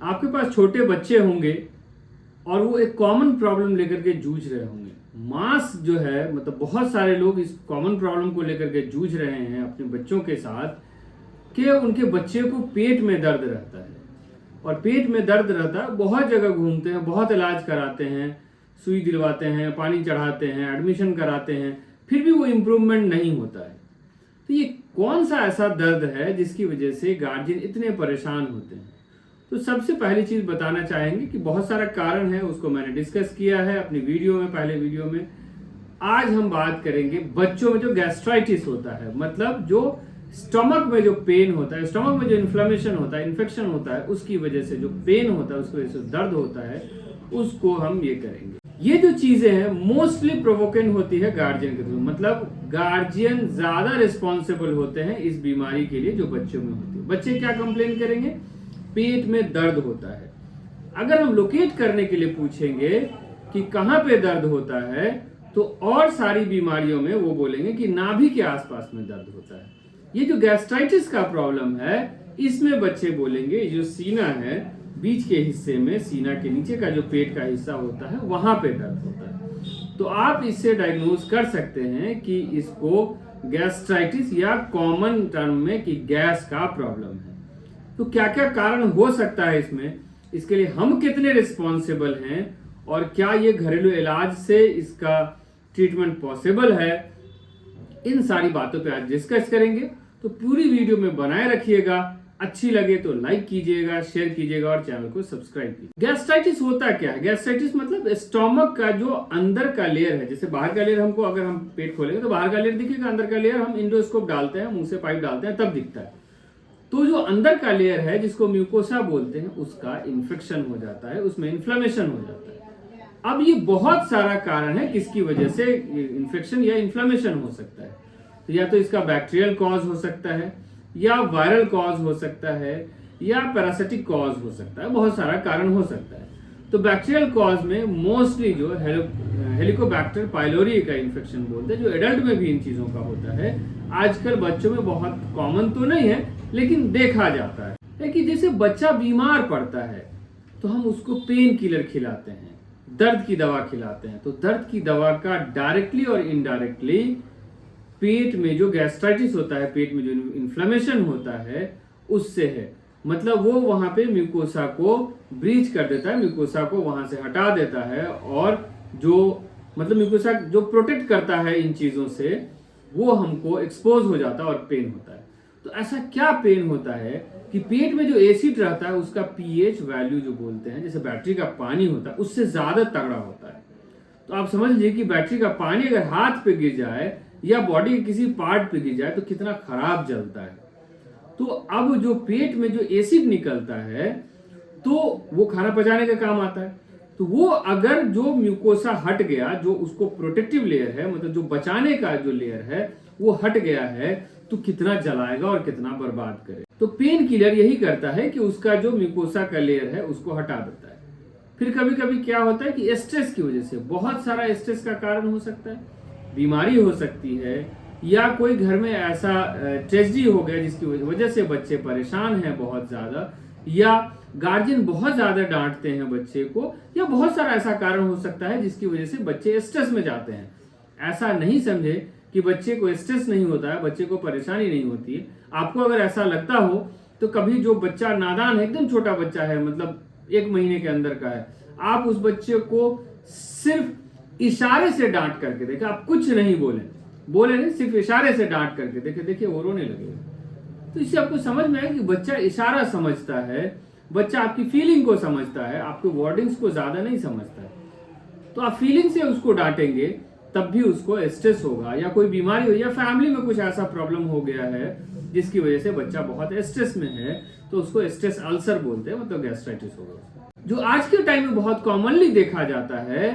आपके पास छोटे बच्चे होंगे और वो एक कॉमन प्रॉब्लम लेकर के जूझ रहे होंगे। मास जो है मतलब बहुत सारे लोग इस कॉमन प्रॉब्लम को लेकर के जूझ रहे हैं अपने बच्चों के साथ कि उनके बच्चे को पेट में दर्द रहता है और पेट में दर्द रहता है, बहुत जगह घूमते हैं, बहुत इलाज कराते हैं, सुई दिलवाते हैं, पानी चढ़ाते हैं, एडमिशन कराते हैं, फिर भी वो इम्प्रूवमेंट नहीं होता है। तो ये कौन सा ऐसा दर्द है जिसकी वजह से गार्जियन इतने परेशान होते हैं? तो सबसे पहली चीज बताना चाहेंगे कि बहुत सारा कारण है, उसको मैंने डिस्कस किया है अपनी वीडियो में, पहले वीडियो में। आज हम बात करेंगे बच्चों में जो गैस्ट्राइटिस होता है, मतलब जो स्टमक में जो पेन होता है, स्टमक में जो इन्फ्लेमेशन होता है, इन्फेक्शन होता है, उसकी वजह से जो पेन होता है, उसकी वजह से दर्द होता है, उसको हम ये करेंगे। ये जो चीजें हैं मोस्टली प्रोवोकेंट होती है गार्जियन के थ्रू, मतलब गार्जियन ज्यादा रिस्पॉन्सिबल होते हैं इस बीमारी के लिए जो बच्चों में होती है। बच्चे क्या कंप्लेन करेंगे? पेट में दर्द होता है। अगर हम लोकेट करने के लिए पूछेंगे कि कहां पे दर्द होता है, तो और सारी बीमारियों में वो बोलेंगे कि नाभि के आसपास में दर्द होता है। ये जो गैस्ट्राइटिस का प्रॉब्लम है, इसमें बच्चे बोलेंगे जो सीना है, बीच के हिस्से में, सीना के नीचे का जो पेट का हिस्सा होता है, वहां पे दर्द होता है। तो आप इससे डायग्नोज कर सकते हैं कि इसको गैस्ट्राइटिस या कॉमन टर्म में कि गैस का प्रॉब्लम है। तो क्या क्या कारण हो सकता है इसमें, इसके लिए हम कितने रिस्पॉन्सिबल हैं और क्या ये घरेलू इलाज से इसका ट्रीटमेंट पॉसिबल है, इन सारी बातों पे आज डिस्कस करेंगे। तो पूरी वीडियो में बनाए रखिएगा, अच्छी लगे तो लाइक कीजिएगा, शेयर कीजिएगा और चैनल को सब्सक्राइब कीजिए। गैस्ट्राइटिस होता क्या है? गैस्ट्राइटिस मतलब स्टोमक का जो अंदर का लेयर है, जैसे बाहर का लेयर हमको, अगर हम पेट खोलेंगे तो बाहर का लेयर दिखेगा, अंदर का लेयर हम इंडोस्कोप डालते हैं, मुंह से पाइप डालते हैं तब दिखता है। तो जो अंदर का लेयर है जिसको म्यूकोसा बोलते हैं, उसका इन्फेक्शन हो जाता है, उसमें इन्फ्लेमेशन हो जाता है। अब ये बहुत सारा कारण है किसकी वजह से इन्फेक्शन या इन्फ्लेमेशन हो सकता है। तो या तो इसका बैक्टीरियल कॉज हो सकता है, या वायरल कॉज हो सकता है, या पैरासिटिक कॉज हो सकता है, बहुत सारा कारण हो सकता है। तो बैक्टीरियल कॉज में मोस्टली जो हेलिकोबैक्टर पाइलोरी का इन्फेक्शन बोलते हैं, जो एडल्ट में भी इन चीजों का होता है। आजकल बच्चों में बहुत कॉमन तो नहीं है लेकिन देखा जाता है कि जैसे बच्चा बीमार पड़ता है तो हम उसको पेन किलर खिलाते हैं, दर्द की दवा खिलाते हैं। तो दर्द की दवा का डायरेक्टली और इनडायरेक्टली पेट में जो गैस्ट्राइटिस होता है, पेट में जो इन्फ्लेमेशन होता है, उससे है। मतलब वो वहां पे म्यूकोसा को ब्रीच कर देता है, म्यूकोसा को वहां से हटा देता है, और जो मतलब म्यूकोसा जो प्रोटेक्ट करता है इन चीजों से, वो हमको एक्सपोज हो जाता है और पेन होता है। तो ऐसा क्या पेन होता है कि पेट में जो एसिड रहता है उसका पीएच वैल्यू जो बोलते हैं, जैसे बैटरी का पानी होता है, उससे ज्यादा तगड़ा होता है। तो आप समझ लीजिए कि बैटरी का पानी अगर हाथ पे गिर जाए या बॉडी के किसी पार्ट पे गिर जाए तो कितना खराब जलता है। तो अब जो पेट में जो एसिड निकलता है तो वो खाना पचाने का काम आता है। तो वो अगर जो म्यूकोसा हट गया, जो उसको प्रोटेक्टिव लेयर है, मतलब जो बचाने का जो लेयर है वो हट गया है, तो कितना जलाएगा और कितना बर्बाद करे। तो पेन किलर यही करता है कि उसका जो म्यूकोसा का लेयर है उसको हटा देता है। फिर कभी कभी क्या होता है कि स्ट्रेस की वजह से, बहुत सारा स्ट्रेस का कारण हो सकता है, बीमारी हो सकती है, या कोई घर में ऐसा ट्रेजेडी हो गया जिसकी वजह से बच्चे परेशान हैं बहुत ज्यादा, या गार्जियन बहुत ज्यादा डांटते हैं बच्चे को, या बहुत सारा ऐसा कारण हो सकता है जिसकी वजह से बच्चे स्ट्रेस में जाते हैं। ऐसा नहीं समझे कि बच्चे को स्ट्रेस नहीं होता है, बच्चे को परेशानी नहीं होती है। आपको अगर ऐसा लगता हो तो कभी जो बच्चा नादान है, एकदम छोटा बच्चा है, मतलब 1 महीने के अंदर का है, आप उस बच्चे को सिर्फ इशारे से डांट करके देखें, आप कुछ नहीं बोले नहीं, सिर्फ इशारे से डांट करके देखिए वो रोने लगेगा। तो इससे आपको समझ में आए कि बच्चा इशारा समझता है, बच्चा आपकी फीलिंग को समझता है, आपके वर्डिंग्स को ज्यादा नहीं समझता है। तो आप फीलिंग से उसको डांटेंगे तब भी उसको स्ट्रेस होगा, या कोई बीमारी हो, या फैमिली में कुछ ऐसा प्रॉब्लम हो गया है जिसकी वजह से बच्चा बहुत स्ट्रेस में है, तो उसको स्ट्रेस अल्सर बोलते हैं, मतलब गैस्ट्राइटिस होगा। जो आज के टाइम में बहुत कॉमनली देखा जाता है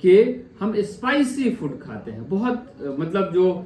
कि हम स्पाइसी फूड खाते हैं बहुत, मतलब जो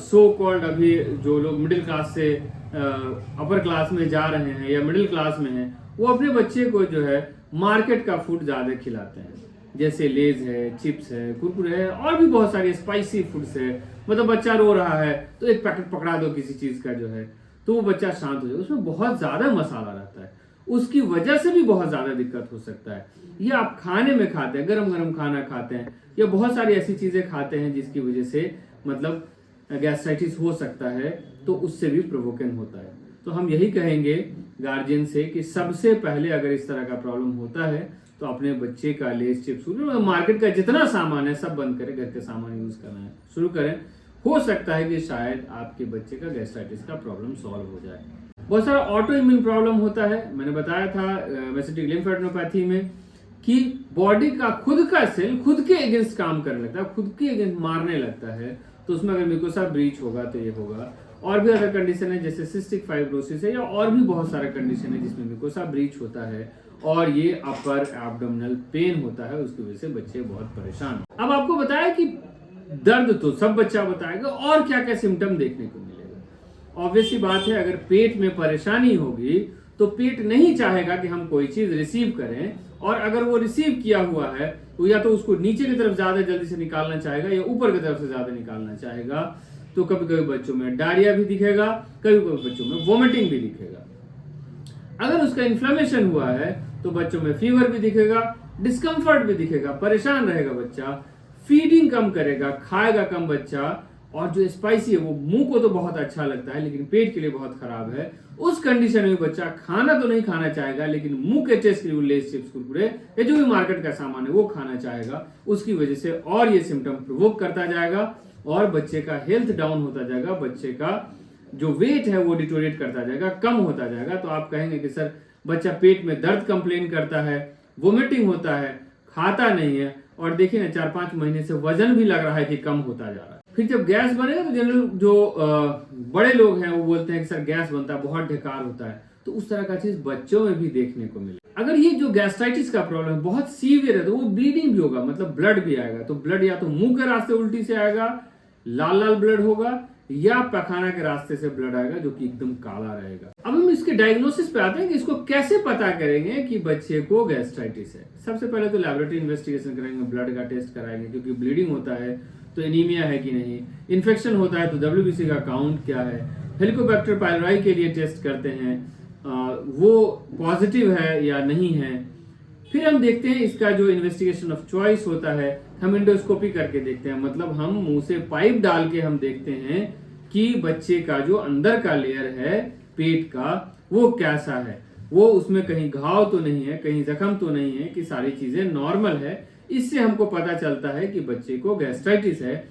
सो कॉल्ड अभी जो लोग मिडिल क्लास से अपर क्लास में जा रहे हैं या मिडिल क्लास में हैं, वो अपने बच्चे को जो है मार्केट का फूड ज्यादा खिलाते हैं, जैसे लेज है, चिप्स है, कुरकुरे है, और भी बहुत सारे स्पाइसी फूड्स है। मतलब बच्चा रो रहा है तो एक पैकेट पकड़ा दो किसी चीज का जो है, तो वो बच्चा शांत हो जाए। उसमें बहुत ज्यादा मसाला रहता है उसकी वजह से भी बहुत ज़्यादा दिक्कत हो सकता है। या आप खाने में खाते हैं, गरम गरम खाना खाते हैं, या बहुत सारी ऐसी चीज़ें खाते हैं जिसकी वजह से मतलब गैस्ट्राइटिस हो सकता है, तो उससे भी प्रोवोकन होता है। तो हम यही कहेंगे गार्जियन से कि सबसे पहले अगर इस तरह का प्रॉब्लम होता है तो अपने बच्चे का लेस चिप्स, मार्केट का जितना सामान है सब बंद करें, घर के सामान यूज करना है शुरू करें। हो सकता है कि शायद आपके बच्चे का गैस्ट्राइटिस का प्रॉब्लम सॉल्व हो जाए। बहुत सारा ऑटो इम्यून प्रॉब्लम होता है। मैंने बताया था मेसेटिक लिम्फेडेनोपैथी में कि बॉडी का खुद का सेल खुद के अगेंस्ट काम करने लगता है, खुद के अगेंस्ट मारने लगता है। तो उसमें अगर म्यूकोसा ब्रीच होगा तो ये होगा। और भी अदर कंडीशन है जैसे सिस्टिक फाइब्रोसिस है, या और भी बहुत सारा कंडीशन है जिसमें म्यूकोसा ब्रीच होता है और ये अपर एब्डोमिनल पेन होता है, उसकी वजह से बच्चे बहुत परेशान। अब आपको बताया कि दर्द तो सब बच्चा बताएगा, और क्या क्या सिम्टम देखने को मिलेगा। ऑब्वियस सी बात है, अगर पेट में परेशानी होगी तो पेट नहीं चाहेगा कि हम कोई चीज रिसीव करें, और अगर वो रिसीव किया हुआ है तो या तो उसको नीचे की तरफ ज्यादा जल्दी से निकालना चाहेगा या ऊपर की तरफ से ज्यादा निकालना चाहेगा। तो कभी कभी बच्चों में डायरिया भी दिखेगा, कभी कभी बच्चों में वोमिटिंग भी दिखेगा। अगर उसका इन्फ्लेमेशन हुआ है तो बच्चों में फीवर भी दिखेगा, डिस्कम्फर्ट भी दिखेगा, परेशान रहेगा बच्चा, फीडिंग कम करेगा, खाएगा कम बच्चा, और जो स्पाइसी है वो मुंह को तो बहुत अच्छा लगता है लेकिन पेट के लिए बहुत खराब है। उस कंडीशन में बच्चा खाना तो नहीं खाना चाहेगा लेकिन मुंह के टेस्ट के लिए लेस चिप्स कुरकुरे या जो भी मार्केट का सामान है वो खाना चाहेगा। उसकी वजह से और ये सिम्टम प्रोवोक करता जाएगा और बच्चे का हेल्थ डाउन होता जाएगा, बच्चे का जो वेट है वो डिटोरेट करता जाएगा, कम होता जाएगा। तो आप कहेंगे कि सर बच्चा पेट में दर्द कंप्लेन करता है, वोमिटिंग होता है, खाता नहीं है, और देखिए ना 4-5 महीने से वजन भी लग रहा है कि कम होता जा रहा है। फिर जब गैस बनेगा तो जनरल जो बड़े लोग हैं वो बोलते हैं कि सर गैस बनता है, बहुत ढेकार होता है। तो उस तरह का चीज बच्चों में भी देखने को मिले। अगर ये जो गैस्ट्राइटिस का प्रॉब्लम बहुत सीवियर है तो वो ब्लीडिंग भी होगा, मतलब ब्लड भी आएगा। तो ब्लड या तो मुंह के रास्ते उल्टी से आएगा, लाल लाल ब्लड होगा, या पखाना के रास्ते से ब्लड आएगा जो कि एकदम काला रहेगा। अब हम इसके डायग्नोसिस पे आते हैं कि इसको कैसे पता करेंगे कि बच्चे को गैस्ट्राइटिस है। सबसे पहले तो लैबोरेटरी इन्वेस्टिगेशन करेंगे, ब्लड का टेस्ट कराएंगे, क्योंकि ब्लीडिंग होता है तो एनीमिया है कि नहीं, इन्फेक्शन होता है तो WBC का काउंट क्या है, हेलिकोबैक्टर पाइलोरी के लिए टेस्ट करते हैं वो पॉजिटिव है या नहीं है। फिर हम देखते हैं इसका जो इन्वेस्टिगेशन ऑफ चॉइस होता है, हम एंडोस्कोपी करके देखते हैं, मतलब हम मुंह से पाइप डाल के हम देखते हैं कि बच्चे का जो अंदर का लेयर है पेट का वो कैसा है, वो उसमें कहीं घाव तो नहीं है, कहीं जख्म तो नहीं है, कि सारी चीजें नॉर्मल है। इससे हमको पता चलता है कि बच्चे को गैस्ट्राइटिस है।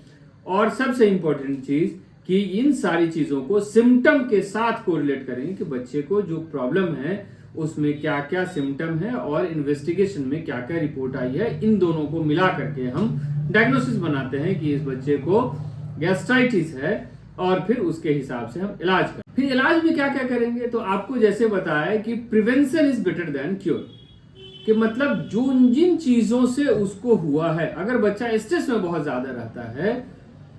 और सबसे इंपॉर्टेंट चीज कि इन सारी चीजों को सिम्टम के साथ कोरिलेट करेंगे कि बच्चे को जो प्रॉब्लम है उसमें क्या क्या सिम्टम है और इन्वेस्टिगेशन में क्या क्या रिपोर्ट आई है। इन दोनों को मिला करके हम डायग्नोसिस बनाते हैं कि इस बच्चे को गैस्ट्राइटिस है, और फिर उसके हिसाब से हम इलाज करें। फिर इलाज में क्या क्या करेंगे, तो आपको जैसे बताया कि prevention is better than cure, कि मतलब जो जिन चीजों से उसको हुआ है, अगर बच्चा स्ट्रेस में बहुत ज्यादा रहता है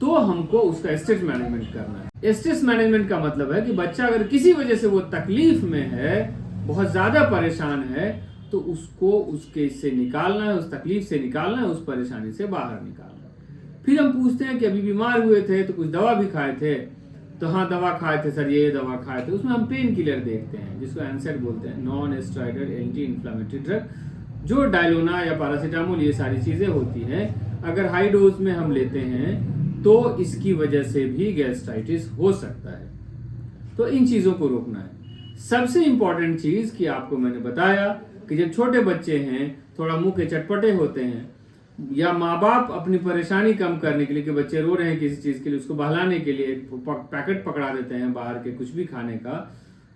तो हमको उसका स्ट्रेस मैनेजमेंट करना है। स्ट्रेस मैनेजमेंट का मतलब है कि बच्चा अगर किसी वजह से वो तकलीफ में है, बहुत ज्यादा परेशान है, तो उसको उसके इससे निकालना है, उस तकलीफ से निकालना है, उस परेशानी से बाहर निकालना है। फिर हम पूछते हैं कि अभी बीमार हुए थे तो कुछ दवा भी खाए थे, तो हाँ दवा खाए थे सर, ये दवा खाए थे। उसमें हम पेन किलर देखते हैं जिसको एनसेड बोलते हैं, non steroidal anti inflammatory drug, जो डायलोना या पैरासीटामोल ये सारी चीजें होती हैं। अगर हाई डोज में हम लेते हैं तो इसकी वजह से भी गैस्ट्राइटिस हो सकता है। तो इन चीजों को रोकना है। सबसे इंपॉर्टेंट चीज कि आपको मैंने बताया कि जब छोटे बच्चे हैं थोड़ा मुंह के चटपटे होते हैं, या माँ बाप अपनी परेशानी कम करने के लिए कि बच्चे रो रहे हैं किसी चीज के लिए, उसको बहलाने के लिए पैकेट पकड़ा देते हैं बाहर के कुछ भी खाने का,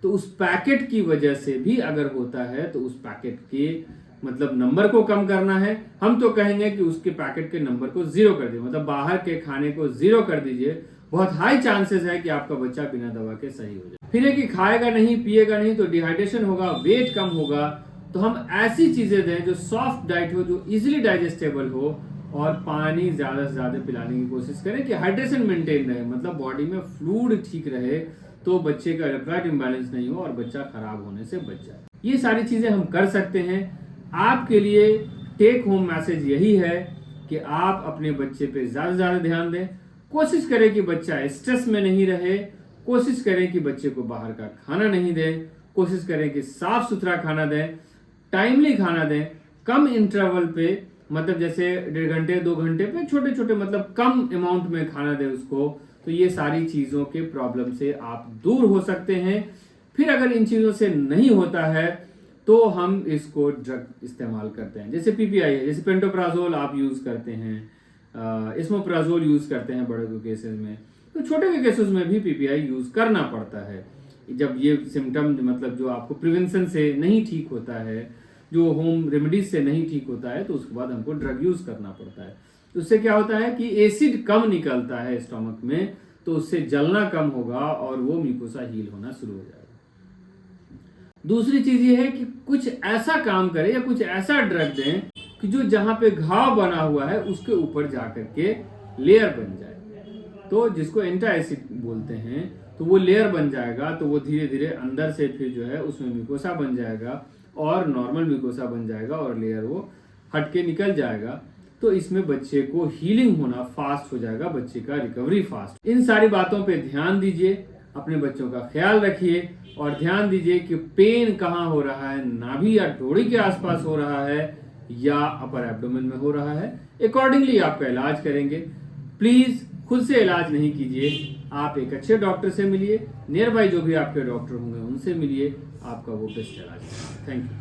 तो उस पैकेट की वजह से भी अगर होता है तो उस पैकेट के मतलब नंबर को कम करना है। हम तो कहेंगे कि उसके पैकेट के नंबर को 0 कर दीजिए, मतलब बाहर के खाने को 0 कर दीजिए। बहुत हाई चांसेस है कि आपका बच्चा बिना दवा के सही हो जाए। फिर है कि खाएगा नहीं, पिएगा नहीं तो डिहाइड्रेशन होगा, वेट कम होगा। तो हम ऐसी चीजें दें जो सॉफ्ट डाइट हो, जो इजिली डाइजेस्टेबल हो, और पानी ज्यादा से ज्यादा पिलाने की कोशिश करें कि हाइड्रेशन मेंटेन रहे, मतलब बॉडी में फ्लूइड ठीक रहे, तो बच्चे का इलेक्ट्रोलाइट इंबैलेंस नहीं हो और बच्चा खराब होने से बच जाए। ये सारी चीजें हम कर सकते हैं। आपके लिए टेक होम मैसेज यही है कि आप अपने बच्चे पे ज्यादा से ज्यादा ध्यान दें, कोशिश करें कि बच्चा स्ट्रेस में नहीं रहे, कोशिश करें कि बच्चे को बाहर का खाना नहीं दें, कोशिश करें कि साफ सुथरा खाना दें, टाइमली खाना दें, कम इंटरवल पे, मतलब जैसे 1.5 घंटे 2 घंटे पे छोटे छोटे, मतलब कम अमाउंट में खाना दें उसको। तो ये सारी चीज़ों के प्रॉब्लम से आप दूर हो सकते हैं। फिर अगर इन चीज़ों से नहीं होता है तो हम इसको ड्रग इस्तेमाल करते हैं, जैसे पीपीआई है, जैसे पेंटोप्राजोल आप यूज़ करते हैं, इसमोप्राजोल यूज़ करते हैं बड़े केसेस में। तो छोटे के केसेस में भी पीपीआई यूज़ करना पड़ता है जब ये सिम्टम, मतलब जो आपको प्रिवेंशन से नहीं ठीक होता है, जो होम रेमेडीज से नहीं ठीक होता है, तो उसके बाद हमको ड्रग यूज़ करना पड़ता है। तो उससे क्या होता है कि एसिड कम निकलता है स्टमक में, तो उससे जलना कम होगा और वो म्यूकोसा हील होना शुरू हो जाएगा। दूसरी चीज ये है कि कुछ ऐसा काम करें या कुछ ऐसा ड्रग दें कि जो जहां पे घाव बना हुआ है उसके ऊपर जाकर के लेयर बन जाए, तो जिसको एंटी एसिड बोलते हैं। तो वो लेयर बन जाएगा, तो वो धीरे धीरे अंदर से फिर जो है उसमें म्यूकोसा बन जाएगा और नॉर्मल म्यूकोसा बन जाएगा और लेयर वो हट के निकल जाएगा। तो इसमें बच्चे को हीलिंग होना फास्ट हो जाएगा, बच्चे का रिकवरी फास्ट। इन सारी बातों पे ध्यान दीजिए, अपने बच्चों का ख्याल रखिए और ध्यान दीजिए कि पेन कहाँ हो रहा है, नाभि या डोरी के आसपास हो रहा है या अपर एब्डोमेन में हो रहा है। अकॉर्डिंगली आपका इलाज करेंगे। प्लीज खुद से इलाज नहीं कीजिए, आप एक अच्छे डॉक्टर से मिलिए, नियर बाई जो भी आपके डॉक्टर होंगे उनसे मिलिए, आपका वो बेस्ट इलाज है। Thank you.